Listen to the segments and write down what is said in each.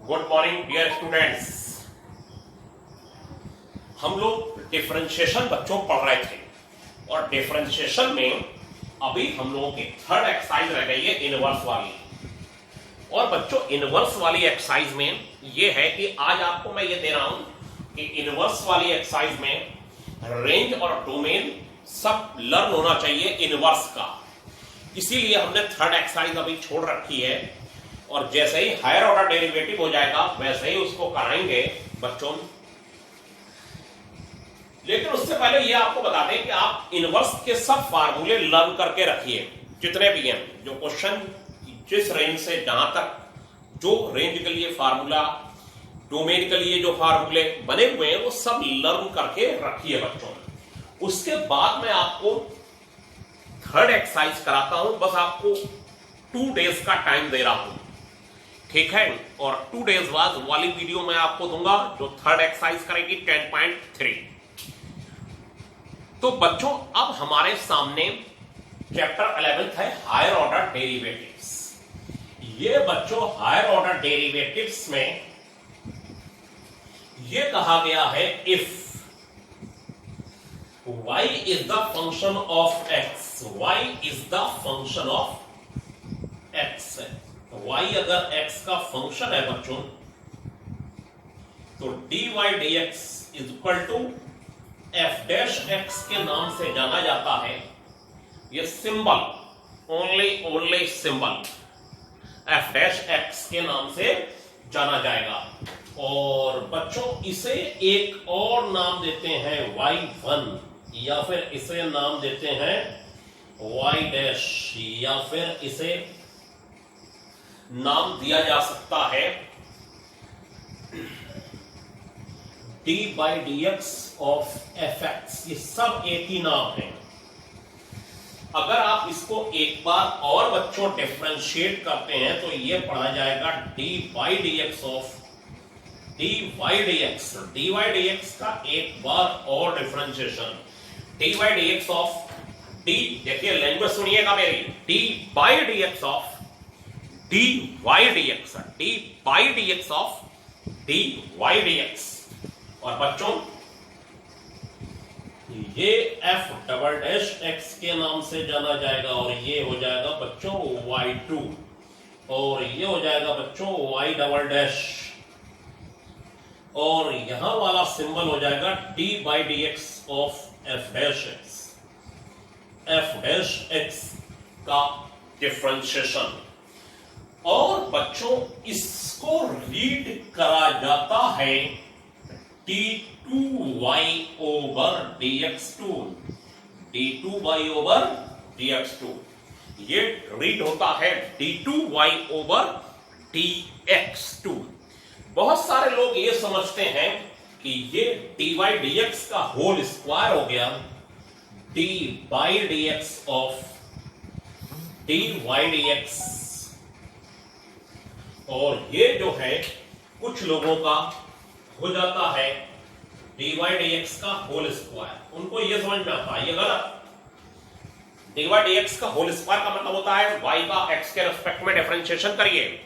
Good morning dear students. हम लोग differentiation बच्चों पढ़ रहे थे और डिफरेंशिएशन में अभी हम लोगों की थर्ड एक्सरसाइज रह गई है इनवर्स वाली। और बच्चों इनवर्स वाली एक्सरसाइज में ये है कि आज आपको मैं ये दे रहा हूं कि इनवर्स वाली एक्सरसाइज में रेंज और डोमेन सब लर्न होना चाहिए इनवर्स का। इसीलिए हमने थर्ड एक्सरसाइज अभी छोड़ रखी है और जैसे ही हायर ऑर्डर डेरिवेटिव हो जाएगा वैसे ही उसको कराएंगे बच्चों। लेकिन उससे पहले ये आपको बता दें कि आप इनवर्स के सब फार्मूले लर्न करके रखिए जितने भी हैं, जो क्वेश्चन जिस रेंज से जहां तक जो रेंज के लिए फार्मूला, डोमेन के लिए जो फार्मूले बने हुए हैं वो सब लर्न करके रखिए बच्चों। उसके बाद मैं आपको थर्ड एक्सरसाइज कराता हूं, बस आपको 2 डेज का टाइम दे रहा हूं, ठीक है। और 2 डेज बाद वाली वीडियो मैं आपको दूंगा जो थर्ड एक्सरसाइज करेगी 10.3। तो बच्चों अब हमारे सामने चैप्टर 11 है हायर ऑर्डर डेरिवेटिव्स। ये बच्चों हायर ऑर्डर डेरिवेटिव्स में ये कहा गया है if y is the function of x, y is the function of x, y अगर x का फंक्शन है बच्चों तो dy dx is equal to f dash x के नाम से जाना जाता है। ये symbol only symbol f dash x के नाम से जाना जाएगा। और बच्चों इसे एक और नाम देते हैं y1 या फिर इसे नाम देते हैं y डैश या फिर इसे नाम दिया जा सकता है dy dx ऑफ fx। ये सब एक ही नाम है। अगर आप इसको एक बार और बच्चों डिफरेंशिएट करते हैं तो ये पढ़ा जाएगा dy dx of dy dx का एक बार और differentiation dy dx of d, देखिए लैंग्वेज सुनिएगा मेरी, dy dx of dy dx of dy dx। और बच्चों ये f डबल डैश x के नाम से जाना जाएगा और ये हो जाएगा बच्चों y2 और ये हो जाएगा बच्चों y डबल डैश और यहां वाला सिंबल हो जाएगा dy dx of f dash x का डिफरेंशिएशन। और बच्चों इसको रीड करा जाता है d2y over dx2, d2y over dx2। ये रीड होता है d2y ओवर dx2। बहुत सारे लोग ये समझते हैं कि ये dy dx का होल स्क्वायर हो गया dy dx of dy dx। और ये जो है कुछ लोगों का हो जाता है dy dx का होल स्क्वायर, उनको ये समझ में आता है, ये गलत। dy dx का होल स्क्वायर का मतलब होता है y का x के रेस्पेक्ट में डिफरेंशिएशन करिए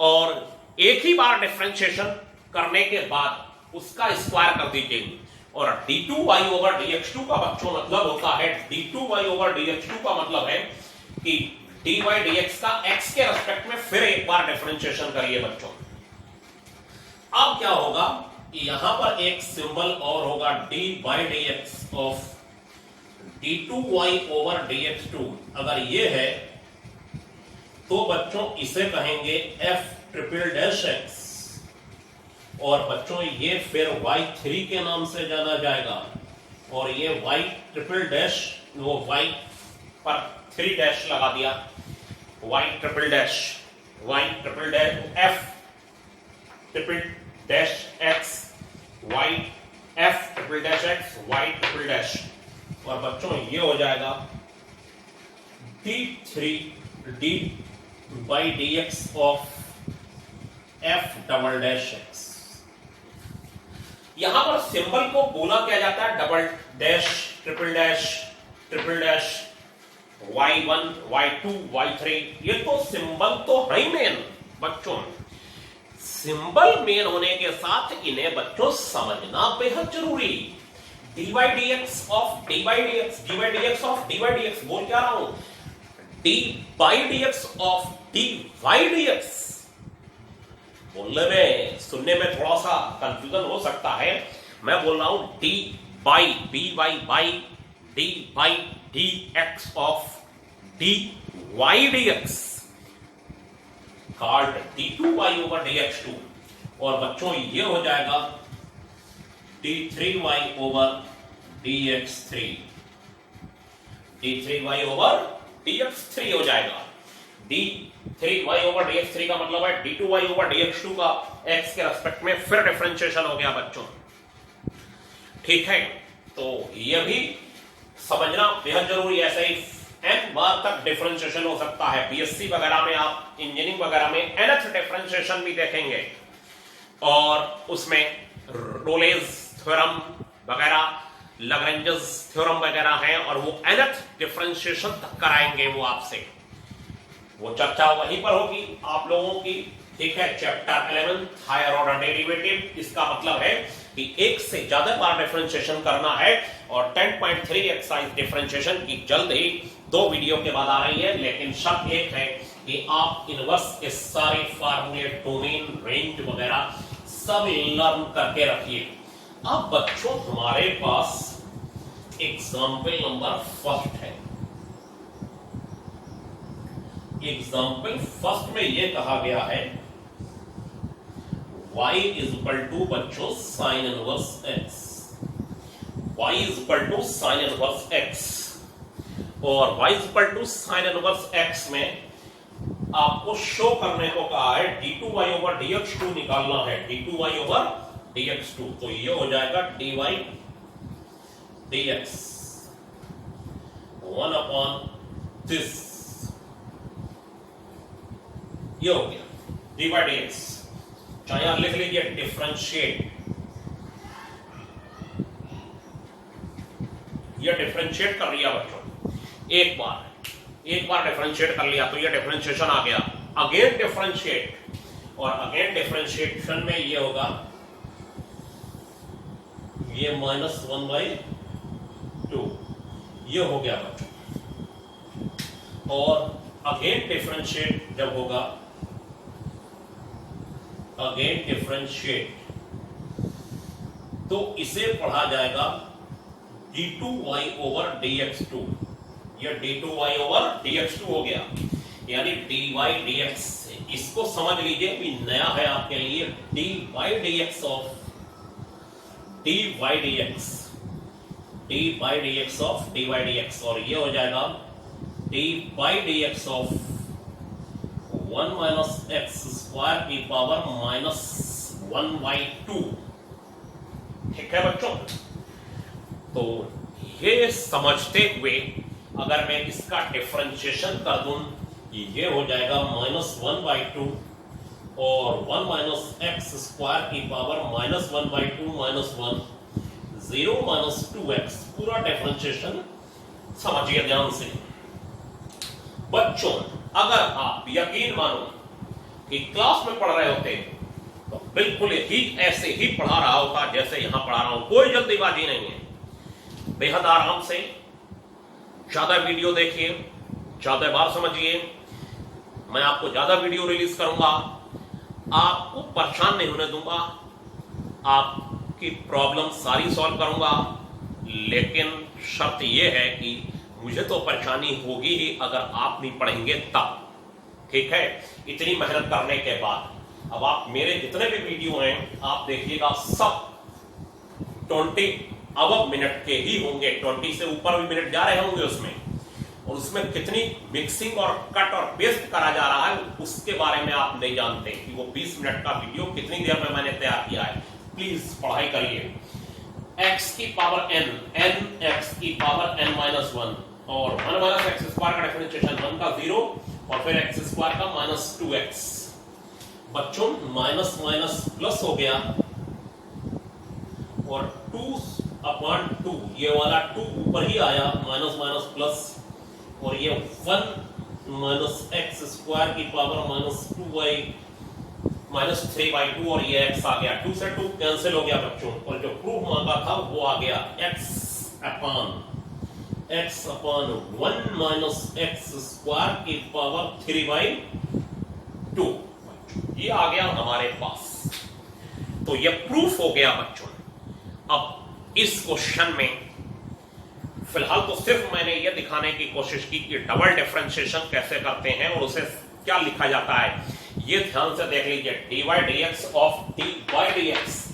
और एक ही बार डिफरेंशिएशन करने के बाद उसका स्क्वायर कर दीजिए। और d2y ओवर dx2 का बच्चों मतलब होता है d2y ओवर dx2 का मतलब है कि dy dx का x के रेस्पेक्ट में फिर एक बार डिफरेंशिएशन करिए बच्चों। अब क्या होगा, यहां पर एक सिंबल और होगा dy dx of d2y over dx2। अगर ये है तो बच्चों इसे कहेंगे f ट्रिपल डैश x और बच्चों ये फिर y3 के नाम से जाना जाएगा और ये y ट्रिपल डैश, वो y पर 3 डैश लगा दिया, y triple dash f triple dash x y f triple dash x y triple dash. और बच्चों ये हो जाएगा d3 dy dx of f double dash x। यहां पर सिंबल को बोला क्या जाता है double dash triple dash y1 y2 y3। ये तो सिंबल तो है ही मेन बच्चों। सिंबल मेन होने के साथ इन्हें बच्चों समझना बेहद जरूरी। dy dx of dy dx dy dx of dy dx बोल क्या रहा हूं, dy dx of dy dx बोलने में सुनने में थोड़ा सा कंफ्यूजन हो सकता है। मैं बोल रहा हूं dy by dy dx of dy dx called d2y over dx2 और बच्चों ये हो जाएगा d3y over dx3 d3y over dx3 हो जाएगा। d3y over dx3 का मतलब है d2y over dx2 का x के रेस्पेक्ट में फिर डिफरेंशिएशन हो गया बच्चों, ठीक है। तो ये भी समझना बेहद जरूरी है। ऐसे ही n बार तक डिफरेंशिएशन हो सकता है। बीएससी वगैरह में आप इंजीनियरिंग वगैरह में nth डिफरेंशिएशन भी देखेंगे और उसमें रोलेज थ्योरम वगैरह, लैग्रेंजेस थ्योरम वगैरह हैं और वो nth डिफरेंशिएशन तक कराएंगे वो आपसे। वो चर्चा वहीं पर होगी आप लोगों की, ठीक है। चैप्टर 11 हायर ऑर्डर डेरिवेटिव, इसका मतलब है कि एक से ज्यादा बार डिफरेंशिएशन करना है और 10.3 एक्सरसाइज डिफरेंशिएशन की जल्द ही 2 वीडियो के बाद आ रही है। लेकिन शर्त एक है कि आप इनवर्स के सारे फार्मूले, डोमेन, रेंज वगैरह सब लर्न करके रखिए। अब बच्चों हमारे पास एग्जाम्पल नंबर फर्स्ट है। एग्जाम्पल फर्स्ट में यह कहा गया है y इज इक्वल टू बच्चों sine inverse x, y is equal to sine inverse x और y is equal to sine inverse x में आपको शो करने को कहा है d2y ओवर dx2 निकालना है, d2y ओवर dx2। तो ये हो जाएगा dy dx 1 अपॉन दिस, ये हो गया dy dx। चाहे आप लिख लीजिए डिफरेंशिएट, ये डिफरेंशिएट कर लिया बच्चों, एक बार डिफरेंशिएट कर लिया तो ये डिफरेंशिएशन आ गया। अगेन डिफरेंशिएट, और अगेन डिफरेंशिएशन में ये होगा ये -1/2, ये हो गया बच्चों। और अगेन डिफरेंशिएट जब होगा, अगेन डिफरेंशिएट, तो इसे पढ़ा जाएगा d2y ओवर dx2, ये d2y ओवर dx2 हो गया, यानी dy dx। इसको समझ लीजिए भी नया है आपके लिए, dy dx of dy dx, dy dx of dy dx, और ये हो जाएगा dy dx of 1 minus x square की पावर -1/2, ठीक है बच्चों। तो ये समझते हुए अगर मैं इसका डिफरेंशिएशन कर दूं, ये हो जाएगा -1/2 और 1 माइनस एक्स स्क्वायर की पावर -1/2 -1 0 -2x, पूरा डिफरेंशिएशन समझिए ध्यान से बच्चों। अगर आप यकीन मानो कि क्लास में पढ़ रहे होते तो बिल्कुल ही ऐसे ही पढ़ा रहा होता जैसे यहां पढ़ा रहा हूं, कोई जल्दीबाजी नहीं है। बेहद आराम से ज्यादा वीडियो देखिए, ज्यादा बार समझिए। मैं आपको ज्यादा वीडियो रिलीज करूंगा, आपको परेशान नहीं होने दूंगा, आपकी प्रॉब्लम सारी सॉल्व करूंगा। लेकिन शर्त यह है कि मुझे तो परेशानी होगी ही अगर आप नहीं पढ़ेंगे तब, ठीक है। इतनी मेहनत करने के बाद अब आप मेरे जितने भी वीडियो हैं आप देखिएगा, सब 20 अब मिनट के ही होंगे, 20 से ऊपर भी मिनट जा रहे होंगे उसमें, और उसमें कितनी मिक्सिंग और कट और पेस्ट करा जा रहा है उसके बारे में आप नहीं जानते कि वो 20 मिनट का वीडियो कितनी देर में मैंने तैयार किया है। प्लीज पढ़ाई करिए। x की पावर n, x की पावर n माइनस 1 और 1 माइनस एक्स स्क्वायर का डिफरेंशिएशन 1 का 0 और फिर x स्क्वायर का -2x। बच्चों माइनस माइनस प्लस हो गया और 2/2, ये वाला 2 ऊपर ही आया, माइनस माइनस प्लस, और ये 1 माइनस एक्स स्क्वायर की पावर -2y -3/2 और ये x आ गया, 2 से 2 कैंसिल हो गया बच्चों, और जो प्रूफ मांगा था वो आ गया x अपॉन 1 - x² की पावर 3/2, ये आ गया हमारे पास। तो ये प्रूफ हो गया बच्चों। अब इस क्वेश्चन में फिलहाल तो सिर्फ मैंने ये दिखाने की कोशिश की कि डबल डिफरेंशिएशन कैसे करते हैं और उसे क्या लिखा जाता है, ये ध्यान से देख लीजिए। dy/dx ऑफ d/dx,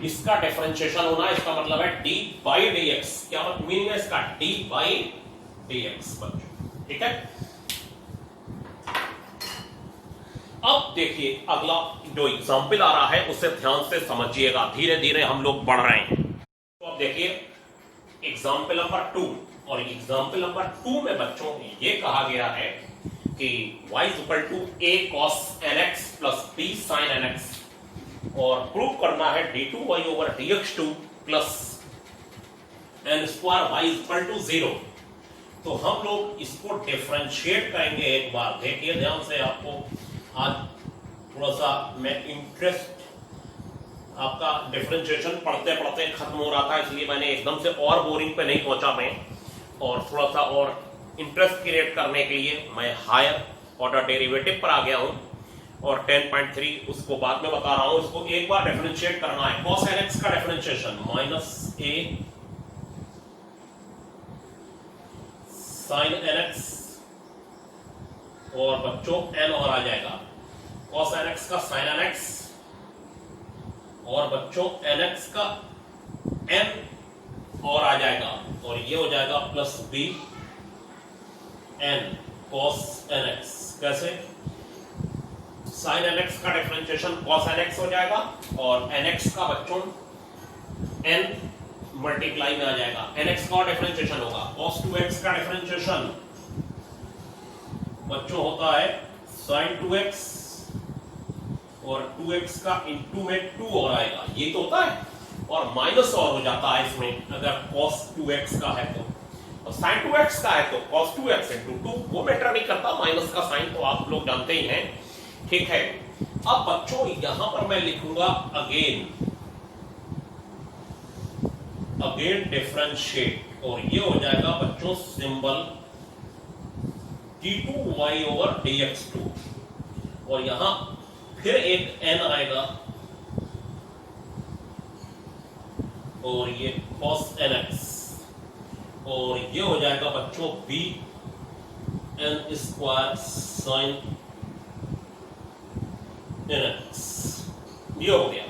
इसका डिफरेंशिएशन होना, इसका मतलब है d/dx। क्या मीनिंग है इसका? d/dx बच्चों, ठीक है। अब देखिए अगला जो एग्जाम्पल आ रहा है उसे ध्यान से समझिएगा, धीरे धीरे हम लोग बढ़ रहे हैं। तो अब देखिए एग्जाम्पल नंबर 2, और एग्जाम्पल नंबर 2 में बच्चों ये कहा गया है कि y = a cos nx plus b sin nx, और प्रूव करना है d2y/dx2 plus n² y = 0। तो हम लोग इसको डिफरेंशिएट करेंगे। एक बार देखिए ध्यान से, आपको आज थोड़ा सा मैं इंटरेस्ट आपका डिफरेंशिएशन पढ़ते पढ़ते खत्म हो रहा था, इसलिए मैंने एकदम से और बोरिंग पे नहीं पहुंचा मैं, और थोड़ा सा और इंटरेस्ट क्रिएट करने के लिए मैं हायर ऑर्डर डेरिवेटिव पर आ गया हूं, और 10.3 उसको बाद में बता रहा हूं। इसको एक बार डिफरेंशिएट करना है। cos nx का डिफरेंशिएशन -a sin nx, और बच्चों n और आ जाएगा, cos nx का sin nx, और बच्चों nx का n और आ जाएगा, और ये हो जाएगा plus b n cos nx। कैसे? sin nx का डिफरेंशिएशन cos nx हो जाएगा, और nx का बच्चों n मल्टीप्लाई में आ जाएगा, nx का डिफरेंशिएशन होगा। cos 2x का डिफरेंशिएशन बच्चों होता है sin 2x, और 2x का इंटू में 2 और आएगा, ये तो होता है, और माइनस और हो जाता है इसमें अगर cos 2x का है तो, और sin 2x का है तो cos 2x into 2, वो मैटर नहीं करता, माइनस का साइन तो आप लोग जानते ही हैं, ठीक है। अब बच्चों यहां पर मैं लिखूंगा अगेन डिफरेंशिएट, और ये हो जाएगा बच्चों सिंबल d2y/dx2, और यहां फिर एक n आएगा, और ये cos nx, और ये हो जाएगा बच्चों b n² sin nx, ये हो गया।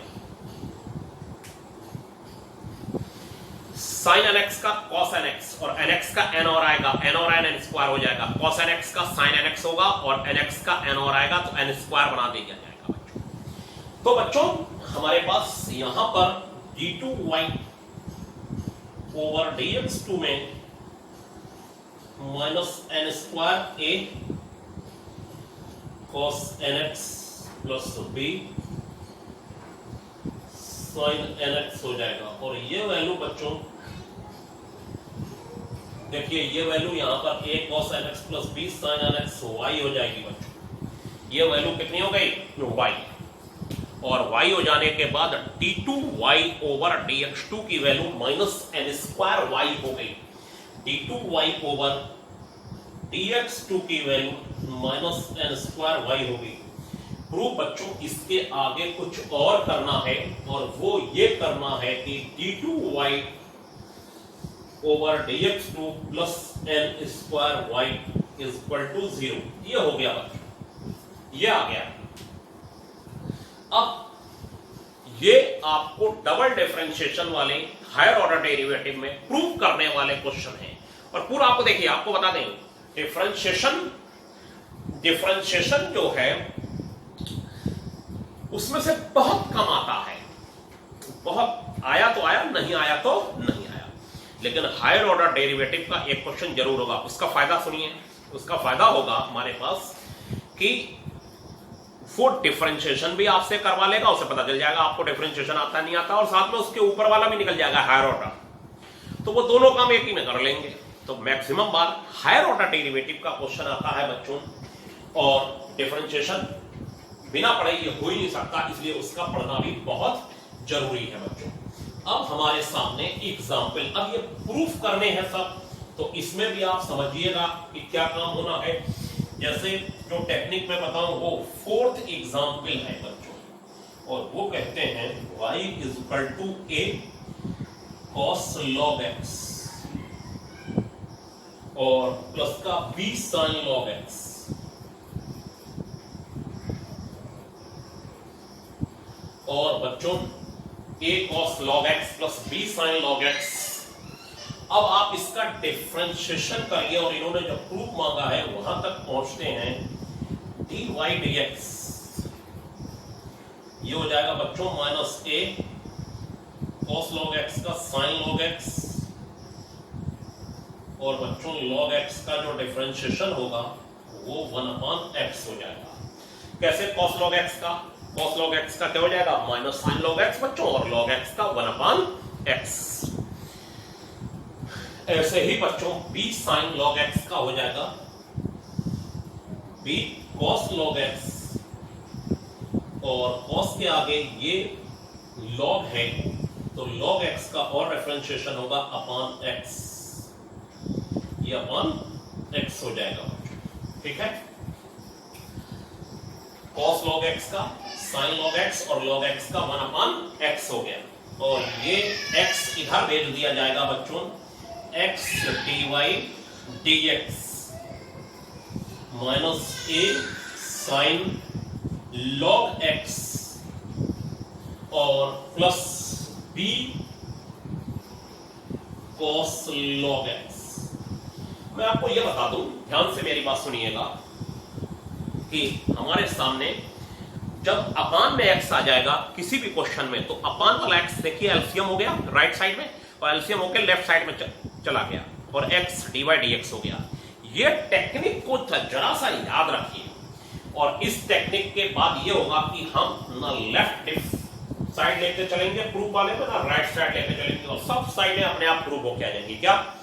sin nx का cos nx, और nx का n और आएगा, n और n² हो जाएगा, cos nx का sin nx होगा, और nx का n और आएगा तो n² बना दिया जाएगा बच्चों। तो बच्चों हमारे पास यहां पर d2y/dx2 में -n² a cos nx plus b sin nx हो जाएगा, और ये वैल्यू बच्चों देखिए, ये वैल्यू यहां पर a cos nx plus b sin nx y हो जाएगी बच्चों। ये वैल्यू कितनी हो गई? y, और y हो जाने के बाद d2y/dx2 की वैल्यू -n² y हो गई, d2y/dx2 की वैल्यू -n² y हो गई। प्रूफ बच्चों इसके आगे कुछ और करना है, और वो ये करना है कि d2y/dx2 plus n² y = 0, ये हो गया बच्चों, ये आ गया। अब ये आपको डबल डिफरेंशिएशन वाले हायर ऑर्डर डेरिवेटिव में प्रूव करने वाले क्वेश्चन हैं, और पूरा आपको देखिए, आपको बता दें डिफरेंशिएशन जो है उसमें से बहुत कम आता है, बहुत आया तो आया, नहीं आया तो नहीं आया, लेकिन हायर ऑर्डर डेरिवेटिव का एक क्वेश्चन जरूर होगा। उसका फायदा सुनिए, उसका फायदा होगा हमारे पास कि वो डिफरेंशिएशन भी आपसे करवा लेगा, उसे पता चल जाएगा आपको डिफरेंशिएशन आता नहीं आता, और साथ में उसके ऊपर वाला भी निकल जाएगा हायर ऑर्डर, तो वो दोनों काम एक ही में कर लेंगे। तो मैक्सिमम बार हायर ऑर्डर डेरिवेटिव का क्वेश्चन आता है बच्चों, और डिफरेंशिएशन बिना पढ़े ये हो ही नहीं सकता, इसलिए उसका पढ़ना भी बहुत जरूरी है बच्चों। अब हमारे सामने एग्जाम्पल, अब ये प्रूफ करने हैं सब, तो इसमें भी आप समझिएगा कि क्या काम होना है। जैसे जो टेक्निक में बताऊं वो फोर्थ एग्जाम्पल है बच्चों, और वो कहते हैं y is equal to a cos log x और प्लस का b sin log x। और बच्चों a cos log x plus b sin log x, अब आप इसका डिफरेंशिएशन करिए, और इन्होंने जो प्रूफ मांगा है वहां तक पहुंचते हैं dy dx, ये हो जाएगा बच्चों minus a cos log x का sin log x, और बच्चों log x का जो डिफरेंशिएशन होगा वो 1/x हो जाएगा। कैसे cos log x का? cos log x का क्या हो जाएगा? माइनस sin log x बच्चों, और log x का 1/x। ऐसे ही बच्चों b sin log x का हो जाएगा b cos log x, और cos के आगे ये log है तो log x का और डिफरेंशिएशन होगा अपॉन x, ये अपॉन x हो जाएगा बच्चों, ठीक है। cos log x का sin log x और log x का 1/x हो गया, और ये x इधर भेज दिया जाएगा बच्चों x dy dx minus a sin log x और plus b cos log x। मैं आपको यह बता दूं, ध्यान से मेरी बात सुनिएगा, कि हमारे सामने जब अपान में x आ जाएगा किसी भी क्वेश्चन में, तो अपान वाला x देखिए एलसीएम हो गया राइट साइड में, और एलसीएम होकर लेफ्ट साइड में चला गया, और x dy dx हो गया। ये टेक्निक को जरा सा याद रखिए, और इस टेक्निक के बाद ये होगा कि हम ना लेफ्ट साइड लेके चलेंगे प्रूफ वाले में, ना राइट साइड लेके चलेंगे, और सब साइडें अपने आप प्रूफ होके आ जाएंगी। क्या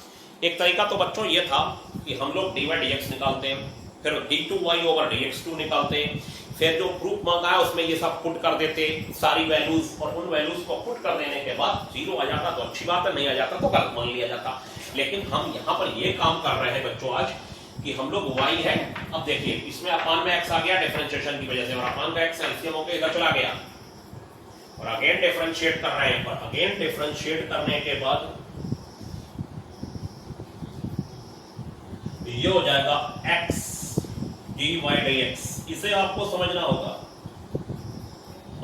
एक तरीका तो बच्चों ये था कि हम लोग dy dx निकालते हैं, फिर d2y ओवर dx2 निकालते हैं, फिर जो प्रूफ मांगा है उसमें ये सब पुट कर देते सारी वैल्यूज, और उन वैल्यूज को पुट कर देने के बाद जीरो आ जाता तो अच्छी बात है, नहीं आ जाता तो गलत मान लिया जाता। लेकिन हम यहाँ पर ये काम कर रहे हैं बच्चों आज कि हम लोग y है, अब देखिए इसमें अपान में x आ गया डिफरेंशिएशन की वजह से, और अपान का x एलसीएम होकर इधर चला गया, और अगेन डिफरेंशिएट कर रहे हैं, पर अगेन डिफरेंशिएट करने के बाद ये हो जाएगा x dy dx, इसे आपको समझना होगा,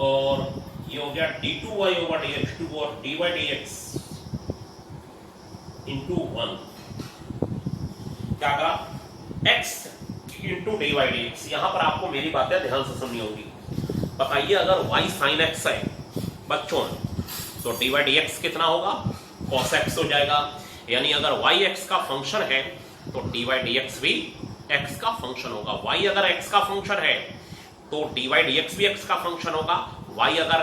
और ये हो गया d2y ओवर dx2 और dy dx इंटू 1, क्या कहा x इंटू dy dx। यहां पर आपको मेरी बातें ध्यान से सुननी होगी। बताइए अगर y sin x है बच्चों, तो dy dx कितना होगा? cos x हो जाएगा, यानी अगर y x का फंक्शन है तो dy dx भी x का फंक्शन होगा। y अगर x का फंक्शन है तो dy dx भी x का फंक्शन होगा। y अगर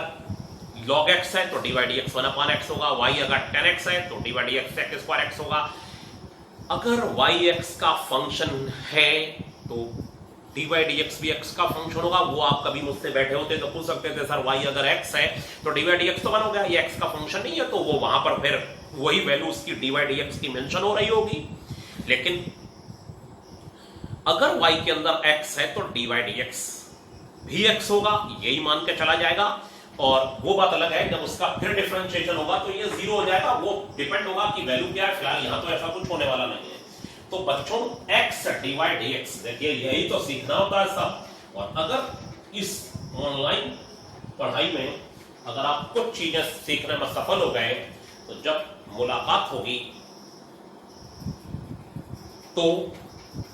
log x है तो dy dx 1/x होगा। y अगर 10x है तो dy dx sec square x होगा। अगर y x का फंक्शन है तो dy dx भी x का फंक्शन होगा। वो आप कभी मुझसे बैठे होते तो पूछ सकते थे सर y अगर x है तो dy dx तो 1 हो गया, ये x का फंक्शन नहीं है, तो वो वहां पर फिर वही वैल्यू उसकी dy dx की मेंशन हो रही होगी। लेकिन अगर y के अंदर x है तो dy dx भी x होगा, यही मान के चला जाएगा। और वो बात अलग है जब उसका फिर डिफरेंशिएशन होगा तो ये 0 हो जाएगा, वो डिपेंड होगा कि वैल्यू क्या है। फिलहाल यहां तो ऐसा कुछ होने वाला नहीं है। तो बच्चों x dy dx, देखिए यही तो सीखना होता है सब। और अगर इस ऑनलाइन पढ़ाई में अगर आप कुछ चीजें सीखने में सफल हो गए तो जब मुलाकात होगी तो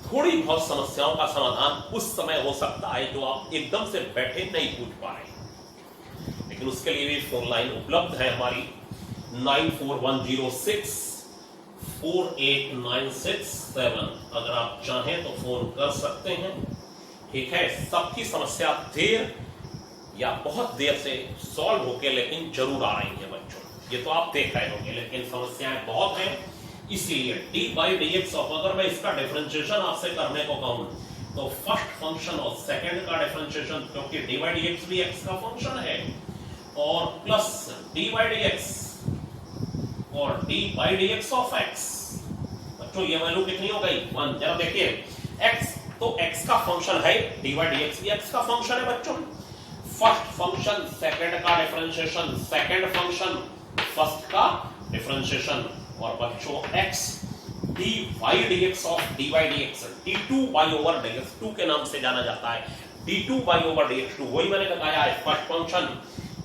थोड़ी बहुत समस्याओं का समाधान उस समय हो सकता है जो आप एकदम से बैठे नहीं पूछ पा रहे। लेकिन उसके लिए भी फोन लाइन उपलब्ध है हमारी 9410648967। अगर आप चाहें तो फोन कर सकते हैं, ठीक है। सबकी समस्या देर या बहुत देर से सॉल्व होके लेकिन जरूर आ रही है बच्चों, ये तो आप देख रहे होंगे। लेकिन समस्याएं बहुत हैं, इसलिए dy dx ऑफ, अगर मैं इसका डिफरेंशिएशन आपसे करने को कहूं तो फर्स्ट फंक्शन और सेकंड का डिफरेंशिएशन, क्योंकि dy dx भी x का फंक्शन है, और प्लस dy dx और dy dx ऑफ x। बच्चों ये वैल्यू कितनी हो गई 1। जरा देखिए x तो x का फंक्शन है, dy dx भी x का फंक्शन है बच्चों। फर्स्ट फंक्शन सेकंड का डिफरेंशिएशन, सेकंड फंक्शन फर्स्ट का डिफरेंशिएशन, और बच्चों x dy dx of dy dx d2y over dx2 के नाम से जाना जाता है। d2y ओवर dx2 वही मैंने बताया है, फर्स्ट फंक्शन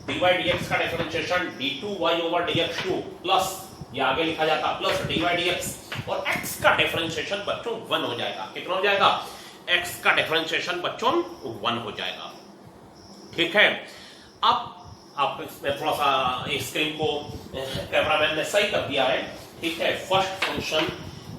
dy dx का differentiation d2y over dx2 plus ये आगे लिखा जाता प्लस dy dx, और x का डिफरेंशिएशन बच्चों 1 हो जाएगा। कितना हो जाएगा? x का डिफरेंशिएशन बच्चों 1 हो जाएगा। ठीक है, अब आप इसमें थोड़ा सा स्क्रीन को कैमरामैन ने सही कर दिया है। ठीक है, फर्स्ट फंक्शन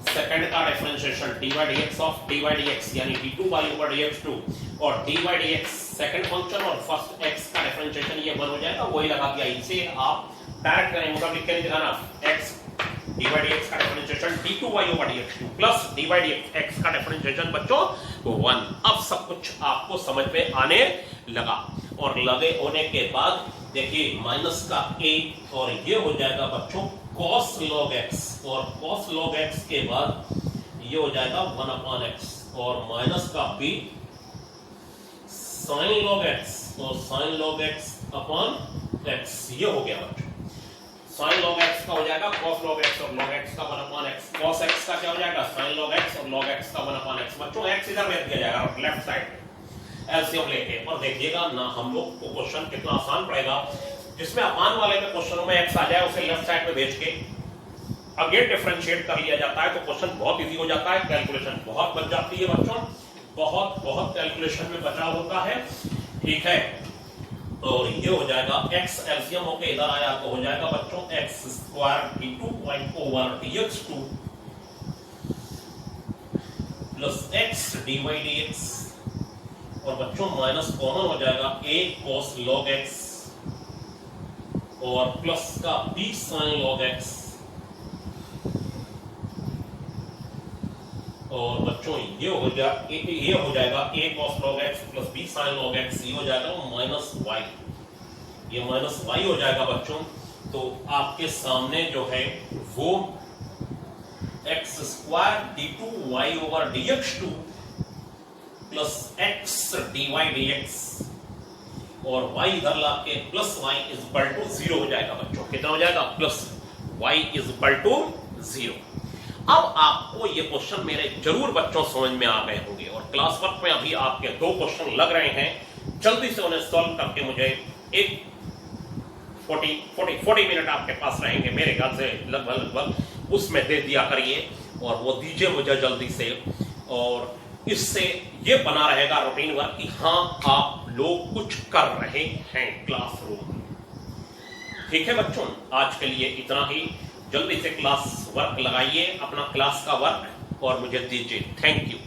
सेकंड का differentiation dy dx of dy dx यानी d2y ओवर dx2, और dy dx सेकंड फंक्शन और फर्स्ट x का डिफरेंशिएशन ये 1 हो जाएगा। वही लगा दिया, इसे आप डायरेक्ट करें, मतलब लिख के नहीं दिखाना। x dy dx का differentiation d2y over dx2 plus dy dx x का डिफरेंशिएशन बच्चों 1। अब सब कुछ आपको समझ में आने लगा, और लगे होने के बाद देखिए माइनस का a, और ये हो जाएगा बच्चों cos log x, और cos log x के बाद ये हो जाएगा 1/x, और माइनस का b sin log x, और sin log x upon x, ये हो गया बच्चों। sin log x का हो जाएगा cos log x, और log x का 1/x, cos x का क्या हो जाएगा sin log x, और log x का 1/x। बच्चों x इधर रख दिया जाएगा लेफ्ट साइड में एलसीएम लेके, और देखिएगा ना हम लोग को क्वेश्चन कितना आसान पड़ेगा। जिसमें अपान वाले में क्वेश्चनों में x आ जाए उसे लेफ्ट साइड में भेज के अगेन डिफरेंशिएट कर लिया जाता है, तो क्वेश्चन बहुत इजी हो जाता है, कैलकुलेशन बहुत बच जाती है बच्चों, बहुत कैलकुलेशन में बचाव होता है। ठीक है, और ये हो जाएगा x एलसीएम होके इधर आया तो हो जाएगा बच्चों x square d2y over dx2 plus x dy dx, और बच्चों माइनस कॉमन हो जाएगा a cos log x, और प्लस का b sin log x, और बच्चों ये हो जाएगा a cos log x plus b sin log x, ये हो जाएगा माइनस y, ये माइनस y हो जाएगा बच्चों। तो आपके सामने जो है वो x square d2y over dx2 plus x dy dx, और y इधर ला के plus y is equal to 0 हो जाएगा बच्चों। कितना हो जाएगा? Plus y is equal to 0। अब आपको ये क्वेश्चन मेरे जरूर बच्चों समझ में आ गए होंगे, और क्लास वर्क में अभी आपके 2 क्वेश्चन लग रहे हैं, जल्दी से उन्हें सॉल्व करके मुझे एक 40 मिनट आपके पास रहेंगे मेरे ख्याल से लगभग, उसमें दे दिया करिए, और वो दीजिए मुझे जल्दी से, और इससे ये बना रहेगा रूटीन वर्क कि हाँ आप लोग कुछ कर रहे हैं क्लासरूम। ठीक है बच्चों, आज के लिए इतना ही। जल्दी से क्लास वर्क लगाइए, अपना क्लास का वर्क, और मुझे दीजिए। Thank you.